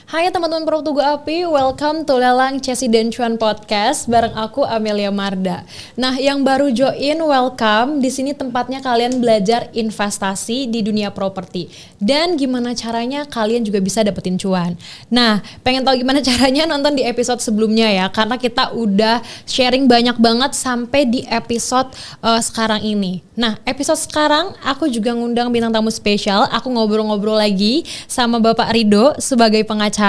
Hai teman-teman Pro Tugu Api, welcome to Lelang Chessy dan Cuan Podcast bareng aku Amelia Marda. Nah, yang baru join welcome. Di sini tempatnya kalian belajar investasi di dunia properti dan gimana caranya kalian juga bisa dapetin cuan. Nah, pengen tahu gimana caranya nonton di episode sebelumnya ya, karena kita udah sharing banyak banget sampai di episode sekarang ini. Nah, episode sekarang aku juga ngundang bintang tamu spesial. Aku ngobrol-ngobrol lagi sama Bapak Rido sebagai pengacara.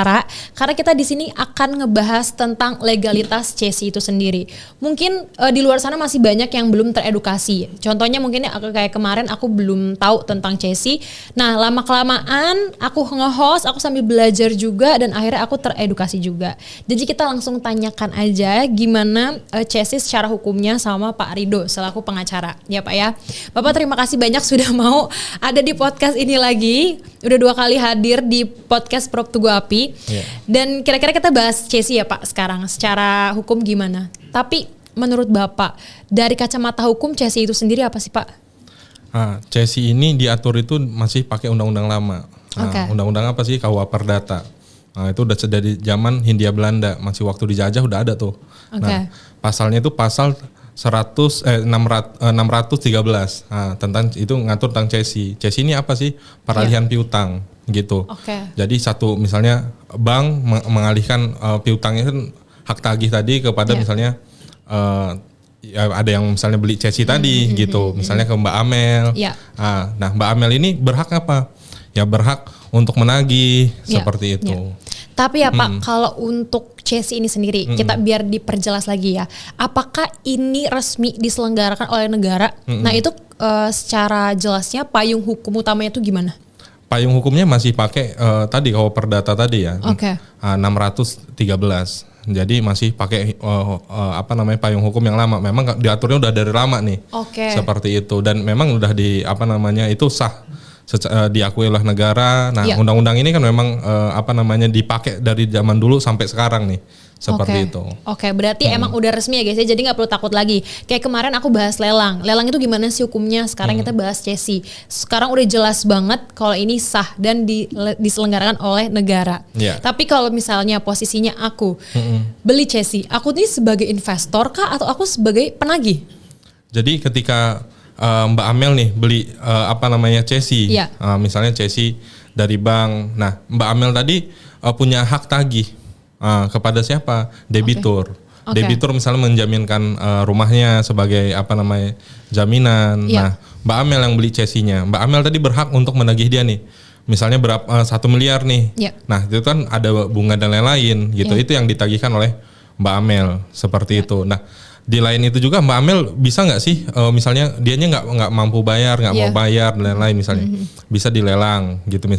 Karena kita di sini akan ngebahas tentang legalitas Chessy itu sendiri. Mungkin di luar sana masih banyak yang belum teredukasi. Contohnya mungkin kayak kemarin aku belum tahu tentang Chessy. Nah, lama-kelamaan aku nge-host, aku sambil belajar juga dan akhirnya aku teredukasi juga. Jadi kita langsung tanyakan aja gimana Chessy secara hukumnya sama Pak Rido selaku pengacara. Ya Pak ya. Bapak terima kasih banyak sudah mau ada di podcast ini lagi. Udah 2 kali hadir di podcast Pro Tugu Api. Yeah. Dan kira-kira kita bahas Chessy ya Pak sekarang secara hukum gimana. Tapi menurut Bapak dari kacamata hukum Chessy itu sendiri apa sih Pak? Chessy ini diatur itu masih pakai undang-undang lama. Undang-undang apa sih? KUA Perdata. Itu udah dari zaman Hindia Belanda, masih waktu dijajah udah ada tuh. Nah, pasalnya itu pasal 613 tentang itu ngatur tentang Chessy. Chessy ini apa sih? Peralihan piutang gitu. Jadi misalnya bank mengalihkan piutangnya kan hak tagih tadi kepada misalnya ya ada yang misalnya beli Chessy tadi gitu, misalnya ke Mbak Amel. Nah, Mbak Amel ini berhak apa? Ya berhak untuk menagih seperti itu. Tapi ya Pak, kalau untuk Chessy ini sendiri, kita biar diperjelas lagi ya. Apakah ini resmi diselenggarakan oleh negara? Nah itu secara jelasnya payung hukum utamanya itu gimana? Payung hukumnya masih pakai tadi KUA Perdata tadi ya. 613. Jadi masih pakai payung hukum yang lama. Memang diaturnya udah dari lama nih. Seperti itu, dan memang udah itu sah. Diakui oleh negara. Nah, undang-undang ini kan memang dipakai dari zaman dulu sampai sekarang nih. Seperti itu. Berarti emang udah resmi ya guys ya. Jadi nggak perlu takut lagi. Kayak kemarin aku bahas lelang. Lelang itu gimana sih hukumnya? Sekarang kita bahas Chessy. Sekarang udah jelas banget kalau ini sah dan diselenggarakan oleh negara. Tapi kalau misalnya posisinya aku beli Chessy, aku ini sebagai investor kah atau aku sebagai penagih? Jadi ketika Mbak Amel nih beli Chessy, misalnya Chessy dari bank. Nah, Mbak Amel tadi punya hak tagih kepada siapa? Debitur. Debitur misalnya menjaminkan rumahnya sebagai jaminan. Nah, Mbak Amel yang beli Chessy-nya. Mbak Amel tadi berhak untuk menagih dia nih. Misalnya berapa 1 miliar nih. Nah, itu kan ada bunga dan lain-lain gitu. Itu yang ditagihkan oleh Mbak Amel seperti itu. Nah, di lain itu juga Mbak Amel bisa nggak sih misalnya dianya nggak mampu bayar, nggak mau bayar dan lain-lain misalnya bisa dilelang gitu.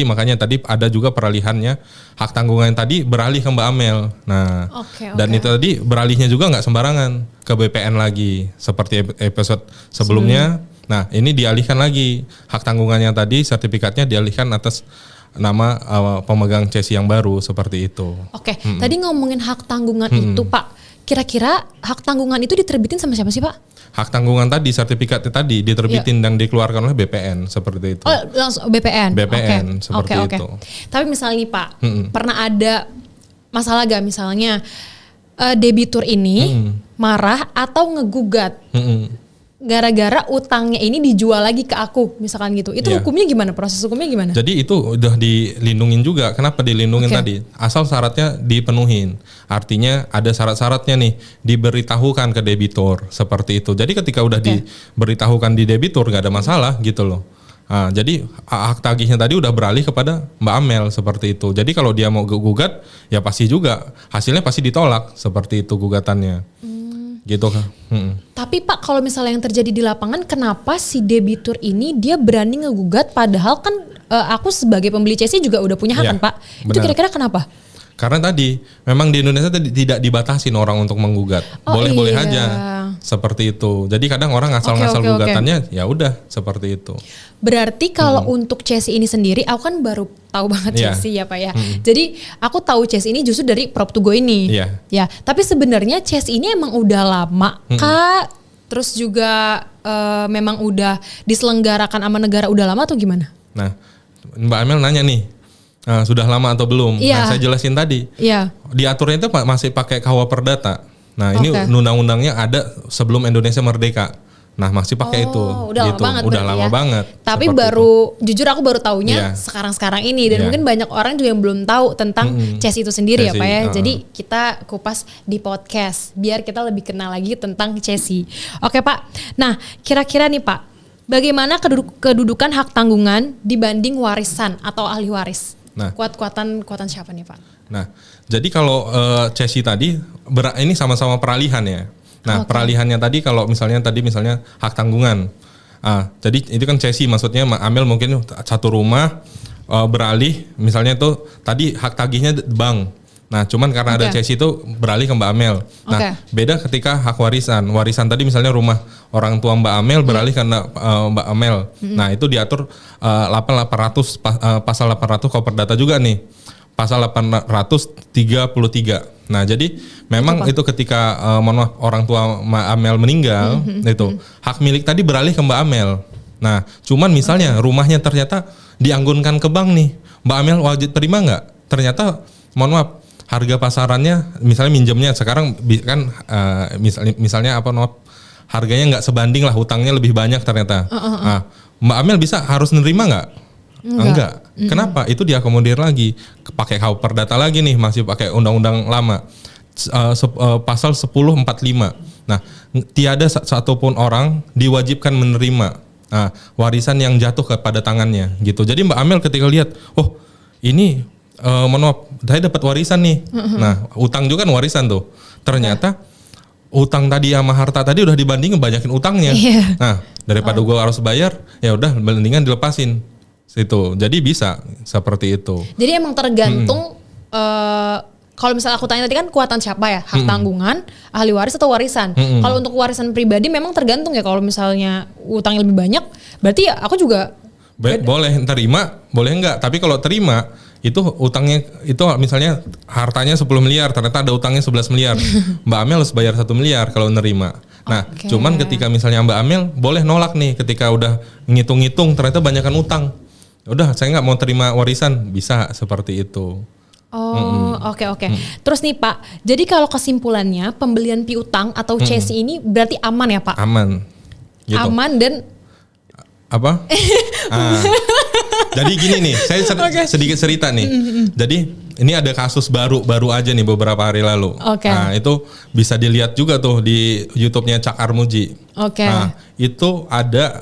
Makanya tadi ada juga peralihannya, hak tanggungan tadi beralih ke Mbak Amel. Nah, dan itu tadi beralihnya juga nggak sembarangan ke BPN lagi seperti episode sebelumnya. Nah, ini dialihkan lagi hak tanggungannya tadi, sertifikatnya dialihkan atas nama pemegang Chessy yang baru seperti itu. Tadi ngomongin hak tanggungan itu Pak. Kira-kira hak tanggungan itu diterbitin sama siapa sih Pak? Hak tanggungan tadi, sertifikatnya tadi diterbitin dan dikeluarkan oleh BPN seperti itu. Langsung BPN? BPN seperti itu. Tapi misalnya nih Pak, pernah ada masalah gak misalnya debitur ini marah atau ngegugat gara-gara utangnya ini dijual lagi ke aku misalkan gitu. Itu hukumnya gimana? Proses hukumnya gimana? Jadi itu udah dilindungin juga. Kenapa dilindungin tadi? Asal syaratnya dipenuhin. Artinya ada syarat-syaratnya nih, diberitahukan ke debitur seperti itu. Jadi ketika udah diberitahukan di debitur gak ada masalah gitu loh. Nah, jadi hak tagihnya tadi udah beralih kepada Mbak Amel seperti itu. Jadi kalau dia mau gugat ya pasti juga hasilnya pasti ditolak seperti itu gugatannya. Gitu kan. Tapi Pak, kalau misalnya yang terjadi di lapangan, kenapa si debitur ini dia berani ngegugat padahal kan aku sebagai pembeli Chessy juga udah punya hak kan Pak? Itu kira-kira kenapa? Karena tadi memang di Indonesia tidak dibatasin orang untuk menggugat. Boleh-boleh aja. Seperti itu. Jadi kadang orang ngasal-ngasal gugatannya ya udah seperti itu. Berarti kalau untuk Chessy ini sendiri aku kan baru tahu banget Chessy ya Pak ya. Jadi aku tahu Chessy ini justru dari Pro Tugu ini. Ya, tapi sebenarnya Chessy ini emang udah lama kah? Terus juga memang udah diselenggarakan sama negara udah lama atau gimana? Nah, Mbak Amel nanya nih. Sudah lama atau belum? Iya. Nah, saya jelasin tadi. Iya. Diaturnya itu masih pakai KUH Perdata. Nah, ini undang-undangnya ada sebelum Indonesia merdeka. Nah, masih pakai itu. Udah gitu. lama banget. Udah lama banget. Tapi jujur aku baru taunya sekarang-sekarang ini, dan mungkin banyak orang juga yang belum tahu tentang CESI itu sendiri ya Pak ya. Jadi kita kupas di podcast biar kita lebih kenal lagi tentang CESI. Oke Pak. Nah, kira-kira nih Pak, bagaimana kedudukan hak tanggungan dibanding warisan atau ahli waris? Nah, kuatan siapa nih Pak? Nah, jadi kalau CESI tadi ini sama-sama peralihan ya. Nah, peralihannya tadi kalau misalnya hak tanggungan. Jadi itu kan CESI, maksudnya Amel mungkin satu rumah beralih, misalnya itu tadi hak tagihnya bank. Nah, cuman karena ada CESI itu beralih ke Mbak Amel. Nah, beda ketika hak warisan. Warisan tadi misalnya rumah orang tua Mbak Amel beralih ke Mbak Amel. Nah, itu diatur 800 pasal 800 KUH Perdata juga nih. Pasal 833. Nah, jadi memang itu ketika orang tua Mbak Amel meninggal, itu hak milik tadi beralih ke Mbak Amel. Nah, cuman misalnya rumahnya ternyata dianggunkan ke bank nih, Mbak Amel wajib terima nggak? Ternyata, mohon maaf, harga pasarannya misalnya minjemnya sekarang kan misalnya harganya nggak sebanding lah, hutangnya lebih banyak ternyata. Nah, Mbak Amel harus nerima nggak? Enggak. Kenapa? Itu diakomodir lagi. Pakai KUH Perdata lagi nih, masih pakai undang-undang lama. Pasal 1045. Nah, tiada satupun orang diwajibkan menerima warisan yang jatuh kepada tangannya gitu. Jadi Mbak Amel ketika lihat, oh ini saya dapat warisan nih. Nah, utang juga kan warisan tuh. Ternyata utang tadi sama harta tadi udah dibandingin banyakin utangnya. Nah, daripada gua harus bayar, ya udah mendingan dilepasin. Itu jadi bisa seperti itu. Jadi emang tergantung kalau misalnya aku tanya tadi kan kuatan siapa ya, hak tanggungan, ahli waris atau warisan. Kalau untuk warisan pribadi memang tergantung ya, kalau misalnya utangnya lebih banyak berarti ya aku juga boleh terima, boleh enggak. Tapi kalau terima itu utangnya itu misalnya hartanya 10 miliar, ternyata ada utangnya 11 miliar. Mbak Amel harus bayar 1 miliar kalau nerima. Nah, cuman ketika misalnya Mbak Amel boleh nolak nih ketika udah ngitung-ngitung ternyata banyakan utang. Udah, saya nggak mau terima warisan, bisa seperti itu. Oke. Terus nih Pak, jadi kalau kesimpulannya pembelian piutang atau CESI ini berarti aman ya Pak? Aman. Gitu. Aman dan apa? Jadi gini nih, saya sedikit cerita nih. Jadi ini ada kasus baru aja nih beberapa hari lalu. Nah, itu bisa dilihat juga tuh di YouTube-nya Cak Armuji. Nah, itu ada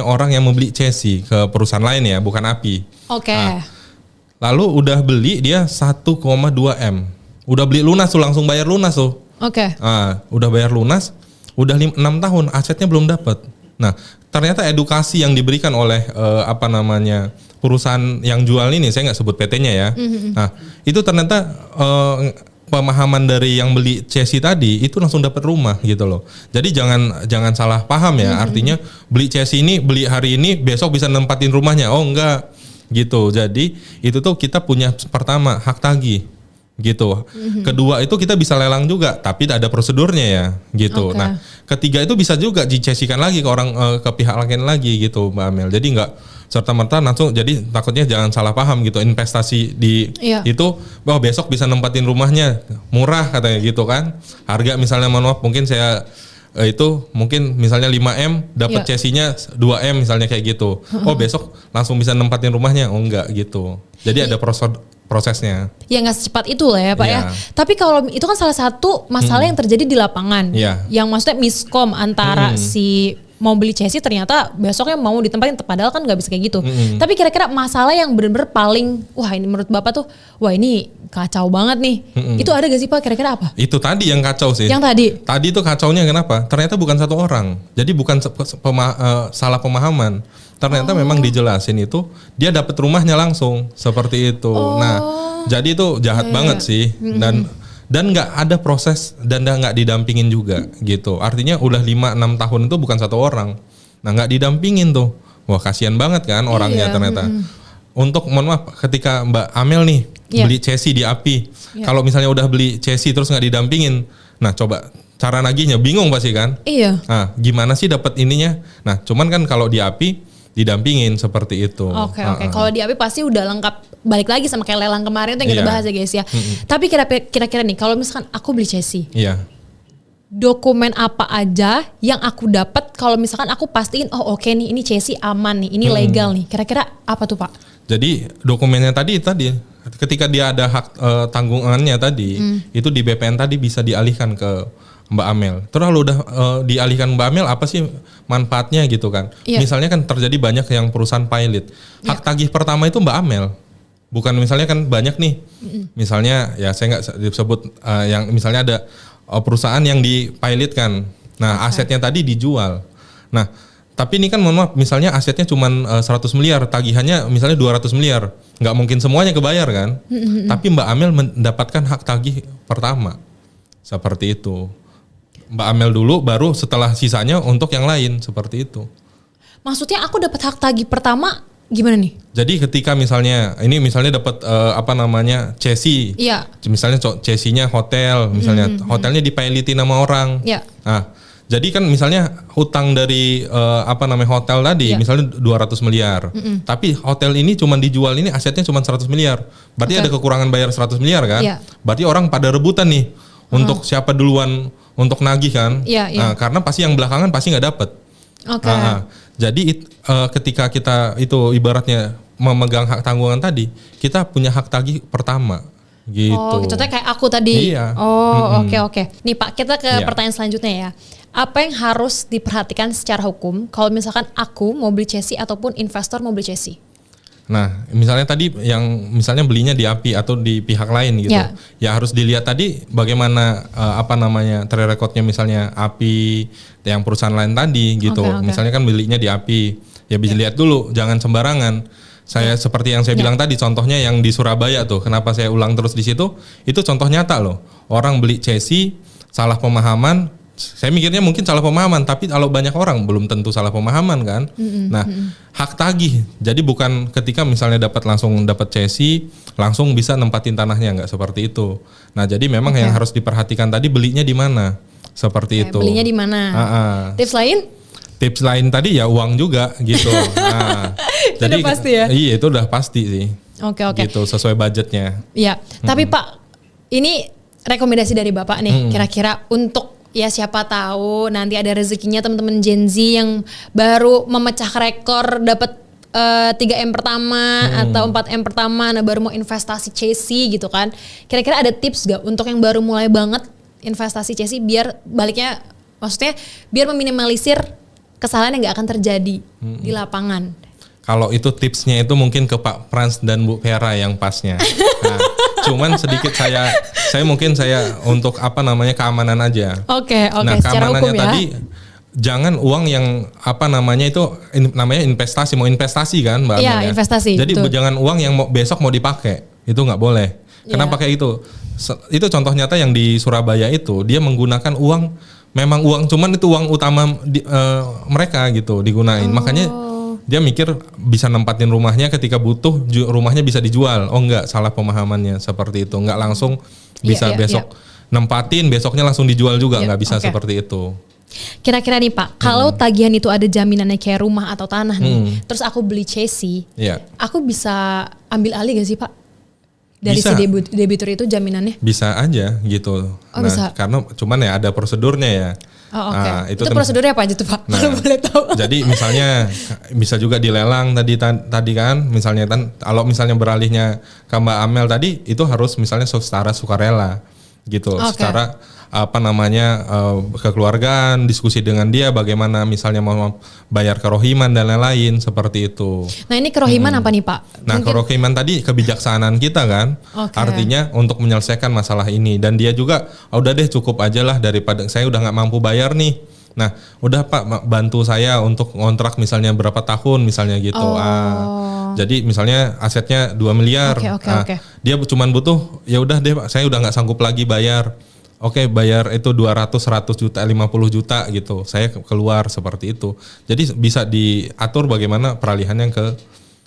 orang yang membeli CESI ke perusahaan lain ya, bukan API. Nah, lalu udah beli dia 1,2 M. Udah beli lunas tuh, langsung bayar lunas tuh. Nah, udah bayar lunas, udah 6 tahun asetnya belum dapat. Nah, ternyata edukasi yang diberikan oleh perusahaan yang jual ini, saya nggak sebut PT-nya ya. Nah, itu ternyata pemahaman dari yang beli CESI tadi itu langsung dapat rumah gitu loh. Jadi jangan salah paham ya. Artinya beli CESI ini, beli hari ini, besok bisa nempatin rumahnya. Oh enggak gitu. Jadi itu tuh kita punya pertama hak tagih gitu. Kedua itu kita bisa lelang juga, tapi ada prosedurnya ya gitu. Nah, ketiga itu bisa juga dicesikan lagi ke pihak lain lagi gitu, Mbak Amel. Jadi nggak serta-merta langsung, jadi takutnya jangan salah paham gitu, investasi di itu besok bisa nempatin rumahnya murah katanya gitu kan. Harga misalnya mungkin saya itu mungkin misalnya 5M dapat CESI-nya 2M misalnya kayak gitu. Oh besok langsung bisa nempatin rumahnya. Oh enggak gitu. Jadi ada prosesnya. Ya nggak secepat itu lah ya Pak ya. Tapi kalau itu kan salah satu masalah yang terjadi di lapangan. Yang maksudnya miskom antara si mau beli CESI ternyata besoknya mau ditempatin, padahal kan nggak bisa kayak gitu. Tapi kira-kira masalah yang benar-benar paling, wah ini menurut Bapak tuh, wah ini kacau banget nih. Itu ada gak sih Pak, kira-kira apa? Itu tadi yang kacau sih. Yang tadi? Tadi itu kacaunya kenapa? Ternyata bukan satu orang. Jadi bukan salah pemahaman. Ternyata memang dijelasin itu, dia dapat rumahnya langsung. Seperti itu. Nah, jadi itu jahat banget sih. Dan nggak ada proses dan nggak didampingin juga gitu. Artinya udah 5-6 tahun itu bukan satu orang. Nah nggak didampingin tuh. Wah kasihan banget kan orangnya ternyata. Untuk mohon maaf ketika Mbak Amel nih beli CESI di API. Kalau misalnya udah beli CESI terus nggak didampingin. Nah coba cara nagihnya bingung pasti kan. Nah gimana sih dapat ininya. Nah cuman kan kalau di API didampingin seperti itu. Oke. Kalau di API pasti udah lengkap, balik lagi sama kayak lelang kemarin tuh yang kita bahas ya guys ya. Tapi kira-kira nih kalau misalkan aku beli chassis, dokumen apa aja yang aku dapat kalau misalkan aku pastiin oke nih ini chassis aman nih, ini legal nih. Kira-kira apa tuh Pak? Jadi dokumennya tadi ketika dia ada hak tanggungannya tadi, itu di BPN tadi bisa dialihkan ke Mbak Amel. Terus kalau udah dialihkan Mbak Amel, apa sih manfaatnya gitu kan? Misalnya kan terjadi banyak yang perusahaan pilot. Hak tagih pertama itu Mbak Amel. Bukan misalnya kan banyak nih. Misalnya ya saya nggak disebut yang misalnya ada perusahaan yang dipilot kan. Nah, asetnya tadi dijual. Nah, tapi ini kan mohon maaf, misalnya asetnya cuma 100 miliar, tagihannya misalnya 200 miliar. Nggak mungkin semuanya kebayar kan? Tapi Mbak Amel mendapatkan hak tagih pertama. Seperti itu. Mbak Amel dulu, baru setelah sisanya untuk yang lain, seperti itu. Maksudnya aku dapat hak tagih pertama gimana nih? Jadi ketika misalnya dapat chassis, misalnya chassis-nya hotel, misalnya hotelnya dipilitin sama orang. Nah, jadi kan misalnya hutang dari hotel tadi, misalnya 200 miliar, tapi hotel ini cuma dijual ini asetnya cuma 100 miliar, berarti ada kekurangan bayar 100 miliar kan? Berarti orang pada rebutan nih untuk siapa duluan untuk nagih kan, Nah, karena pasti yang belakangan pasti nggak dapet. Jadi ketika kita itu ibaratnya memegang hak tanggungan tadi, kita punya hak tagih pertama gitu. Contohnya kayak aku tadi. Oke. Nih Pak, kita ke pertanyaan selanjutnya ya. Apa yang harus diperhatikan secara hukum kalau misalkan aku mau beli chassis ataupun investor mau beli chassis? Nah, misalnya tadi yang misalnya belinya di API atau di pihak lain gitu, ya harus dilihat tadi bagaimana track recordnya misalnya API yang perusahaan lain tadi gitu. Misalnya kan belinya di API, ya bisa lihat dulu, jangan sembarangan. Saya seperti yang saya bilang tadi, contohnya yang di Surabaya tuh, kenapa saya ulang terus di situ? Itu contoh nyata loh. Orang beli chassis, salah pemahaman. Saya mikirnya mungkin salah pemahaman, tapi kalau banyak orang belum tentu salah pemahaman kan. Nah, hak tagih. Jadi bukan ketika misalnya langsung dapat chassis, langsung bisa nempatin tanahnya, nggak seperti itu. Nah, jadi memang yang harus diperhatikan tadi belinya di mana, seperti itu. Belinya di mana? Tips lain? Tips lain tadi ya uang juga gitu. Nah, jadi udah pasti ya? Iya, itu udah pasti sih. Oke. Gitu, sesuai budgetnya. Iya. Tapi Pak, ini rekomendasi dari Bapak nih, kira-kira untuk ya siapa tahu nanti ada rezekinya teman-teman Gen Z yang baru memecah rekor dapat 3M pertama atau 4M pertama, nah baru mau investasi chassis gitu kan. Kira-kira ada tips gak untuk yang baru mulai banget investasi chassis biar baliknya, maksudnya biar meminimalisir kesalahan yang gak akan terjadi di lapangan? Kalau itu tipsnya itu mungkin ke Pak Frans dan Bu Vera yang pasnya. Nah, cuman sedikit saya untuk keamanan aja. Oke. Nah, keamanannya tadi jangan uang yang namanya investasi, mau investasi kan Mbak Amel? Iya, investasi. Jadi jangan uang yang besok mau dipakai, itu nggak boleh. Kenapa kayak gitu? Itu contoh nyata yang di Surabaya itu, dia menggunakan uang, memang uang, cuman itu uang utama mereka gitu digunain. Makanya dia mikir bisa nempatin rumahnya ketika butuh, rumahnya bisa dijual. Oh enggak, salah pemahamannya seperti itu. Enggak langsung bisa besok nempatin, besoknya langsung dijual juga, enggak bisa seperti itu. Kira-kira nih Pak, kalau tagihan itu ada jaminannya kayak rumah atau tanah nih, terus aku beli chassis, aku bisa ambil alih gak sih Pak? Dari bisa. Si debitur itu jaminannya? Bisa aja gitu. Bisa. Karena cuman ya ada prosedurnya ya. Nah, itu prosedurnya apa aja tuh Pak? Kalau boleh tahu. Jadi misalnya bisa juga dilelang tadi kan, misalnya kalau misalnya beralihnya ke Mbak Amel tadi, itu harus misalnya secara sukarela gitu, secara kekeluargaan, diskusi dengan dia bagaimana misalnya mau bayar kerohiman dan lain-lain seperti itu. Nah, ini kerohiman apa nih Pak? Nah, kerohiman tadi kebijaksanaan kita kan, artinya untuk menyelesaikan masalah ini, dan dia juga udah deh cukup aja lah daripada saya udah nggak mampu bayar nih. Nah, udah Pak bantu saya untuk ngontrak misalnya berapa tahun misalnya gitu. Jadi misalnya asetnya 2 miliar. Dia cuman butuh, ya udah deh Pak, saya udah nggak sanggup lagi bayar. Bayar itu 200, 100 juta, 50 juta gitu. Saya keluar seperti itu. Jadi bisa diatur bagaimana peralihannya ke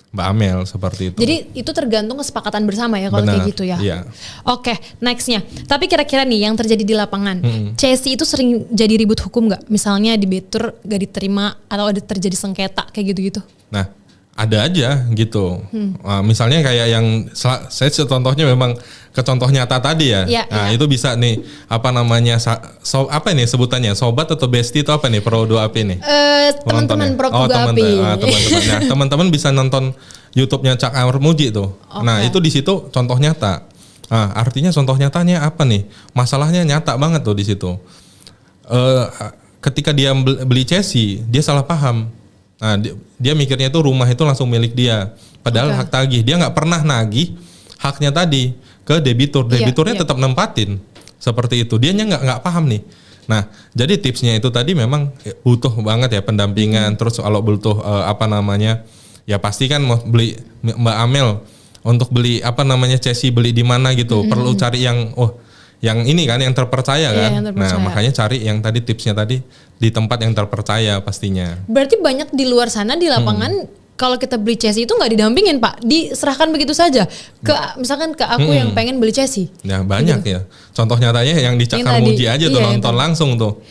Mbak Amel seperti itu. Jadi itu tergantung kesepakatan bersama ya kalau kayak gitu ya. Iya. Oke, nextnya. Tapi kira-kira nih yang terjadi di lapangan, Chessy itu sering jadi ribut hukum nggak? Misalnya debitur gak diterima atau ada terjadi sengketa kayak gitu-gitu? Nah, ada aja gitu. Misalnya kayak yang saya contohnya memang ke contoh nyata tadi ya. Nah, itu bisa nih apa namanya apa nih sebutannya? Sobat atau bestie itu apa nih Pro 2AP nih? Teman-teman Pro 2AP. Teman-teman. Nah, teman-teman bisa nonton YouTube-nya Cak Amar Muji tuh. Okay. Nah, itu di situ contoh nyata. Nah, artinya contoh nyatanya apa nih? Masalahnya nyata banget tuh di situ. Ketika dia beli Chessy, dia salah paham. Nah, dia mikirnya itu rumah itu langsung milik dia. Padahal hak tagih. Dia nggak pernah nagih haknya tadi ke debitur. Debiturnya tetap nempatin. Seperti itu. Dianya nggak paham nih. Nah, jadi tipsnya itu tadi memang butuh banget ya pendampingan. Terus kalau butuh apa namanya, ya pasti kan mau beli Mbak Amel untuk beli apa namanya Chessy beli di mana gitu. Perlu cari yang yang ini kan yang terpercaya kan. Yang terpercaya. Nah, makanya cari yang tadi tipsnya tadi di tempat yang terpercaya pastinya. Berarti banyak di luar sana di lapangan kalau kita beli Chessy itu nggak didampingin Pak, diserahkan begitu saja ke misalkan ke aku yang pengen beli Chessy. Ya banyak gitu. Ya. Contoh nyatanya yang di Cak Amar Muji aja tuh nonton langsung tuh.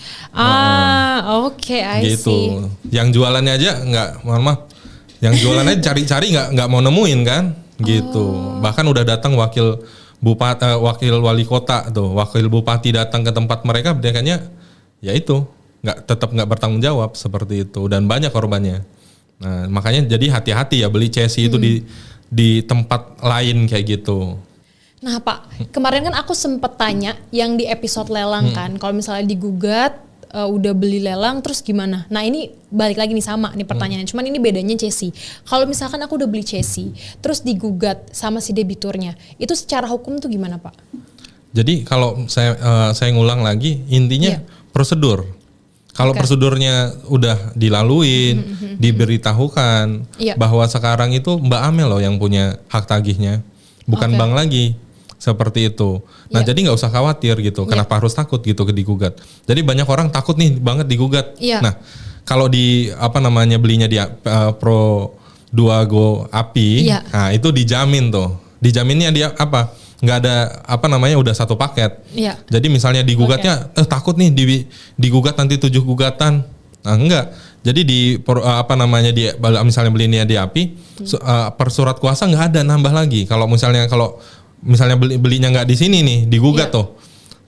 Oke, I gitu. see. Yang jualannya aja nggak, mohon maaf. Yang jualannya cari-cari nggak mau nemuin kan, gitu. Bahkan udah datang wakil wali kota tuh, wakil bupati datang ke tempat mereka, mereka ya itu tetap nggak bertanggung jawab seperti itu dan banyak korbannya. Nah makanya jadi hati-hati ya beli Chessy itu di tempat lain kayak gitu. Nah Pak, kemarin kan aku sempet tanya yang di episode lelang kan, kalau misalnya digugat udah beli lelang terus gimana? Nah ini balik lagi nih sama nih pertanyaannya, cuman ini bedanya Chessy. Kalau misalkan aku udah beli Chessy terus digugat sama si debiturnya, itu secara hukum tuh gimana Pak? Jadi kalau saya ngulang lagi, intinya prosedur. Kalau prosedurnya udah dilaluin, diberitahukan bahwa sekarang itu Mbak Amel loh yang punya hak tagihnya, bukan bank lagi. Seperti itu. Nah jadi nggak usah khawatir gitu. Kenapa harus takut gitu ke digugat? Jadi banyak orang takut nih banget digugat. Nah kalau di apa namanya belinya di Pro 2Go API, nah itu dijamin tuh. Dijaminnya dia apa? Nggak ada apa namanya udah satu paket. Jadi misalnya digugatnya takut nih digugat nanti 7 gugatan. Nah enggak. Jadi di apa namanya di misalnya belinya di API per surat kuasa nggak ada nambah lagi. Kalau misalnya belinya nggak di sini nih digugat tuh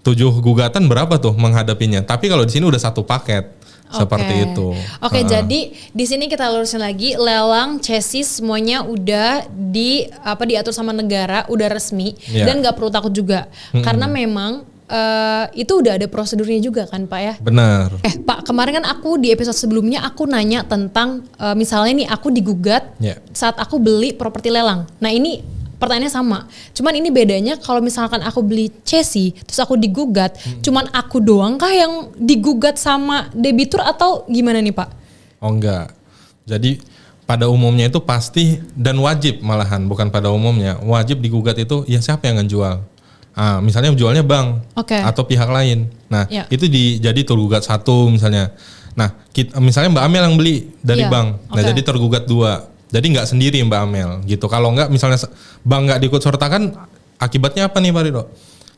7 gugatan berapa tuh menghadapinya. Tapi kalau di sini udah satu paket seperti itu. Jadi di sini kita lurusin lagi lelang Chessy semuanya udah diatur sama negara, udah resmi dan nggak perlu takut juga karena memang itu udah ada prosedurnya juga kan Pak ya? Benar. Pak, kemarin kan aku di episode sebelumnya aku nanya tentang misalnya nih aku digugat saat aku beli properti lelang. Nah ini pertanyaannya sama, cuman ini bedanya kalau misalkan aku beli Chessy terus aku digugat, cuman aku doang kah yang digugat sama debitur atau gimana nih Pak? Oh enggak, jadi pada umumnya itu pasti dan wajib malahan, bukan pada umumnya, wajib digugat itu ya siapa yang ngejual. Misalnya jualnya bank atau pihak lain, nah itu jadi tergugat satu misalnya. Nah misalnya Mbak Amel yang beli dari bank, nah jadi tergugat 2. Jadi nggak sendiri Mbak Amel gitu. Kalau nggak misalnya bank nggak diikut sertakan, akibatnya apa nih Pak Ridho?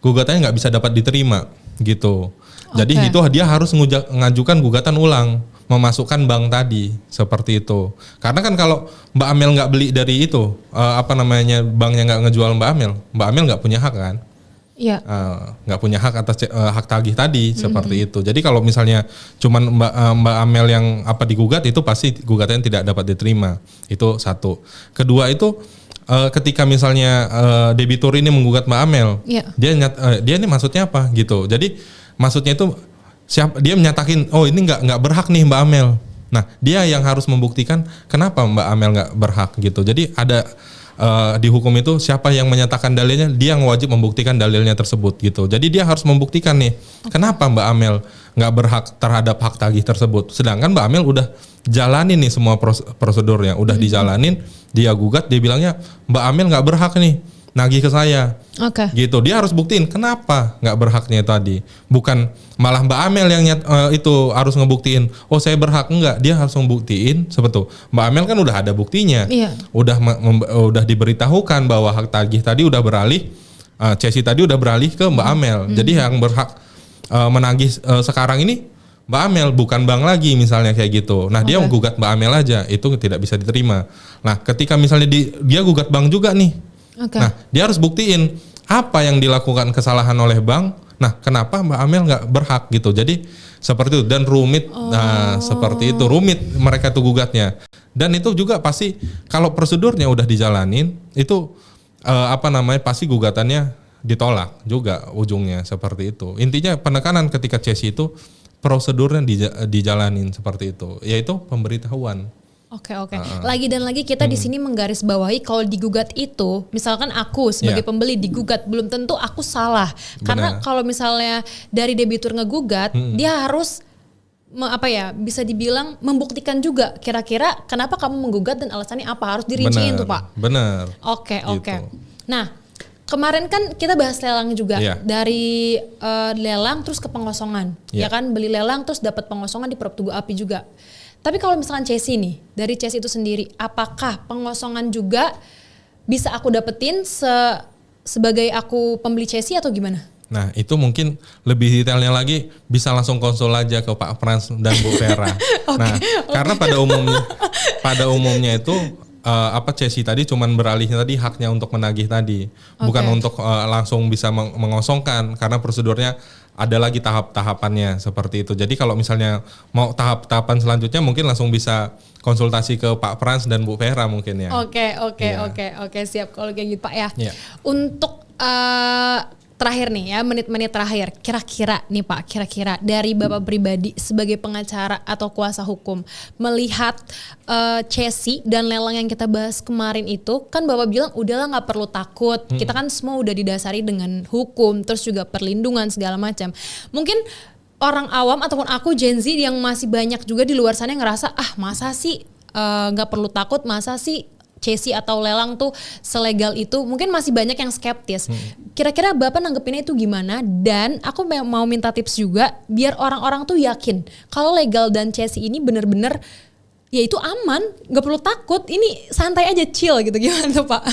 Gugatannya nggak bisa dapat diterima gitu. Jadi itu dia harus ngajukan gugatan ulang, memasukkan bank tadi seperti itu. Karena kan kalau Mbak Amel nggak beli dari itu, apa namanya banknya nggak ngejual Mbak Amel nggak punya hak kan? Nggak punya hak atas hak tagih tadi seperti itu. Jadi kalau misalnya cuman Mbak Amel yang apa digugat itu pasti gugatannya tidak dapat diterima. Itu satu. Kedua itu ketika misalnya debitur ini menggugat Mbak Amel, dia ini maksudnya apa gitu. Jadi maksudnya itu dia menyatakan oh ini nggak berhak nih Mbak Amel. Nah dia yang harus membuktikan kenapa Mbak Amel nggak berhak gitu. Jadi ada di hukum itu siapa yang menyatakan dalilnya, dia yang wajib membuktikan dalilnya tersebut gitu. Jadi dia harus membuktikan nih kenapa Mbak Amel nggak berhak terhadap hak tagih tersebut. Sedangkan Mbak Amel udah jalanin nih semua prosedurnya, udah dijalanin, dia gugat, dia bilangnya Mbak Amel nggak berhak nih nagih ke saya. Oke. Gitu. Dia harus buktiin kenapa nggak berhaknya tadi. Bukan malah Mbak Amel yang itu harus ngebuktiin. Oh saya berhak, enggak. Dia harus ngebuktiin seperti itu. Mbak Amel kan udah ada buktinya. Iya. Udah diberitahukan bahwa hak tagih tadi udah beralih. Cesi tadi udah beralih ke Mbak Amel. Jadi yang berhak menagih sekarang ini Mbak Amel, bukan bank lagi misalnya kayak gitu. Nah dia menggugat Mbak Amel aja, itu tidak bisa diterima. Nah ketika misalnya dia gugat bank juga nih, nah dia harus buktiin apa yang dilakukan kesalahan oleh bank. Nah kenapa Mbak Amel nggak berhak gitu. Jadi seperti itu dan rumit. Nah seperti itu rumit mereka tuh gugatnya. Dan itu juga pasti kalau prosedurnya udah dijalanin itu pasti gugatannya ditolak juga ujungnya seperti itu. Intinya penekanan ketika Cesi itu prosedurnya dijalanin seperti itu, yaitu pemberitahuan. Oke. Lagi dan lagi kita di sini menggarisbawahi kalau digugat itu, misalkan aku sebagai pembeli digugat, belum tentu aku salah. Karena kalau misalnya dari debitur ngegugat, dia harus bisa dibilang membuktikan juga kira-kira kenapa kamu menggugat dan alasannya apa, harus dirinciin tuh Pak. Benar. Oke. Nah, kemarin kan kita bahas lelang juga, dari lelang terus ke pengosongan, ya kan, beli lelang terus dapat pengosongan di Prop Tugu Api juga. Tapi kalau misalkan Cesi nih, dari Cesi itu sendiri, apakah pengosongan juga bisa aku dapetin sebagai aku pembeli Cesi atau gimana? Nah itu mungkin lebih detailnya lagi bisa langsung konsul aja ke Pak Frans dan Bu Vera. Karena pada umumnya itu Cesi tadi cuman beralihnya tadi haknya untuk menagih tadi, bukan untuk langsung bisa mengosongkan, karena prosedurnya ada lagi tahap-tahapannya seperti itu. Jadi kalau misalnya mau tahap-tahapan selanjutnya mungkin langsung bisa konsultasi ke Pak Frans dan Bu Vera mungkin ya. Oke, siap kalau kayak gitu Pak ya. Untuk terakhir nih ya, menit-menit terakhir, kira-kira nih Pak, dari Bapak pribadi sebagai pengacara atau kuasa hukum melihat Cesi dan lelang yang kita bahas kemarin itu, kan Bapak bilang udahlah nggak perlu takut, kita kan semua udah didasari dengan hukum, terus juga perlindungan segala macam. Mungkin orang awam ataupun aku Gen Z yang masih banyak juga di luar sana yang ngerasa masa sih nggak perlu takut, masa sih Cesi atau lelang tuh selegal itu, mungkin masih banyak yang skeptis. Kira-kira Bapak nanggepinnya itu gimana? Dan aku mau minta tips juga biar orang-orang tuh yakin kalau legal dan Cesi ini bener-bener ya itu aman, nggak perlu takut, ini santai aja, chill gitu. Gimana tuh Pak?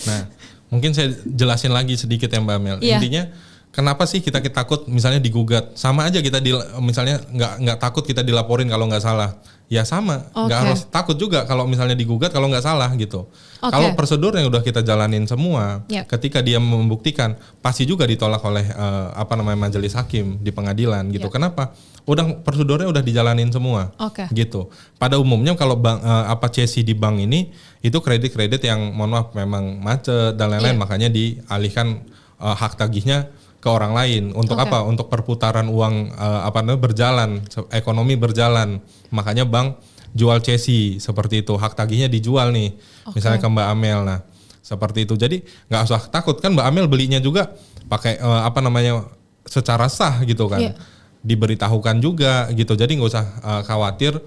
Nah mungkin saya jelasin lagi sedikit ya Mbak Mel. Intinya kenapa sih kita takut misalnya digugat? Sama aja kita misalnya nggak takut kita dilaporin kalau nggak salah. Ya sama, nggak harus takut juga kalau misalnya digugat kalau nggak salah gitu. Kalau prosedur yang udah kita jalanin semua, ketika dia membuktikan pasti juga ditolak oleh majelis hakim di pengadilan gitu. Kenapa? Prosedurnya udah dijalanin semua, gitu. Pada umumnya kalau Cesi di bank ini itu kredit yang mohon maaf memang macet dan lain-lain, makanya dialihkan hak tagihnya ke orang lain. Untuk apa? Untuk perputaran uang berjalan, ekonomi berjalan. Makanya bank jual Cesi seperti itu. Hak tagihnya dijual nih. Misalnya ke Mbak Amel. Nah, seperti itu. Jadi nggak usah takut kan, Mbak Amel belinya juga pakai secara sah gitu kan. Diberitahukan juga gitu. Jadi nggak usah khawatir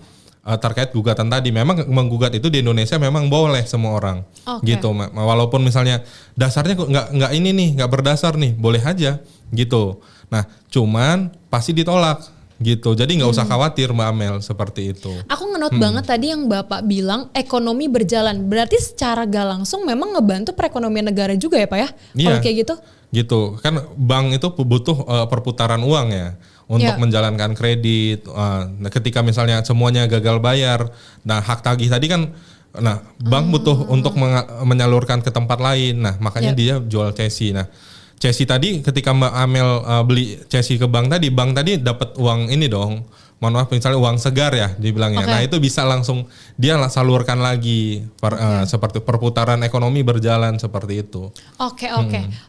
terkait gugatan tadi. Memang menggugat itu di Indonesia memang boleh semua orang, gitu. Walaupun misalnya dasarnya nggak ini nih, nggak berdasar nih, boleh aja gitu. Nah, cuman pasti ditolak, gitu. Jadi nggak usah khawatir Mbak Amel seperti itu. Aku ngenot banget tadi yang Bapak bilang ekonomi berjalan. Berarti secara gak langsung memang ngebantu perekonomian negara juga ya Pak ya? Kalau kayak gitu? Gitu. Kan bank itu butuh perputaran uang ya. Untuk menjalankan kredit, ketika misalnya semuanya gagal bayar, nah hak tagih tadi kan, nah bank butuh untuk menyalurkan ke tempat lain, nah makanya dia jual Cesi. Nah Cesi tadi ketika Mbak Amel beli Cesi ke bank tadi dapat uang ini dong, mohon maaf misalnya uang segar ya dibilangnya. Nah itu bisa langsung dia salurkan lagi seperti perputaran ekonomi berjalan seperti itu. Oke.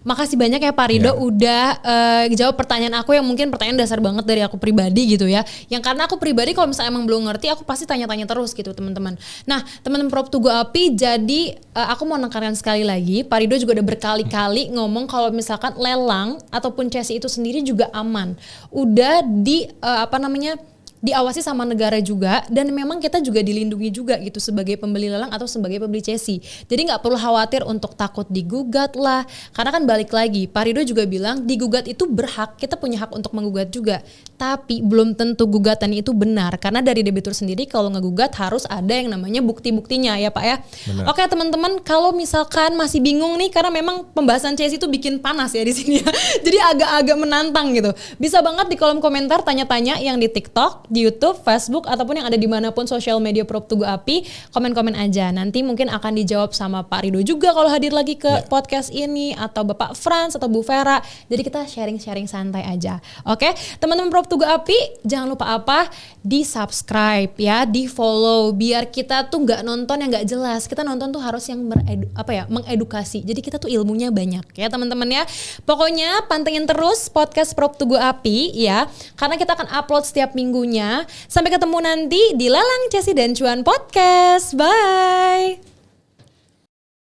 Makasih banyak ya Pak Ridho udah jawab pertanyaan aku yang mungkin pertanyaan dasar banget dari aku pribadi gitu ya. Yang karena aku pribadi kalau misalnya emang belum ngerti aku pasti tanya-tanya terus gitu teman-teman. Nah teman-teman Prop Tugu Api, jadi aku mau nekankan sekali lagi, Pak Ridho juga udah berkali-kali ngomong kalau misalkan lelang ataupun Cesi itu sendiri juga aman. Udah di diawasi sama negara juga, dan memang kita juga dilindungi juga gitu sebagai pembeli lelang atau sebagai pembeli CSI. Jadi nggak perlu khawatir untuk takut digugat lah, karena kan balik lagi Pak Rido juga bilang digugat itu berhak, kita punya hak untuk menggugat juga, tapi belum tentu gugatan itu benar, karena dari debitur sendiri kalau ngegugat harus ada yang namanya bukti-buktinya ya Pak ya. Benar. Oke teman-teman, kalau misalkan masih bingung nih, karena memang pembahasan CSI itu bikin panas ya di sini ya, jadi agak-agak menantang gitu, bisa banget di kolom komentar tanya-tanya yang di TikTok, di YouTube, Facebook, ataupun yang ada dimanapun sosial media Prop to Go API, komen-komen aja. Nanti mungkin akan dijawab sama Pak Rido juga kalau hadir lagi ke podcast ini, atau Bapak Frans atau Bu Vera. Jadi kita sharing-sharing santai aja. Oke, teman-teman Prop to Go API, jangan lupa apa? Di subscribe ya, di follow, biar kita tuh nggak nonton yang nggak jelas. Kita nonton tuh harus yang mengedukasi. Jadi kita tuh ilmunya banyak ya teman-teman ya. Pokoknya pantengin terus podcast Prop to Go API ya, karena kita akan upload setiap minggunya. Sampai ketemu nanti di Lelang CSI dan Cuan Podcast. Bye.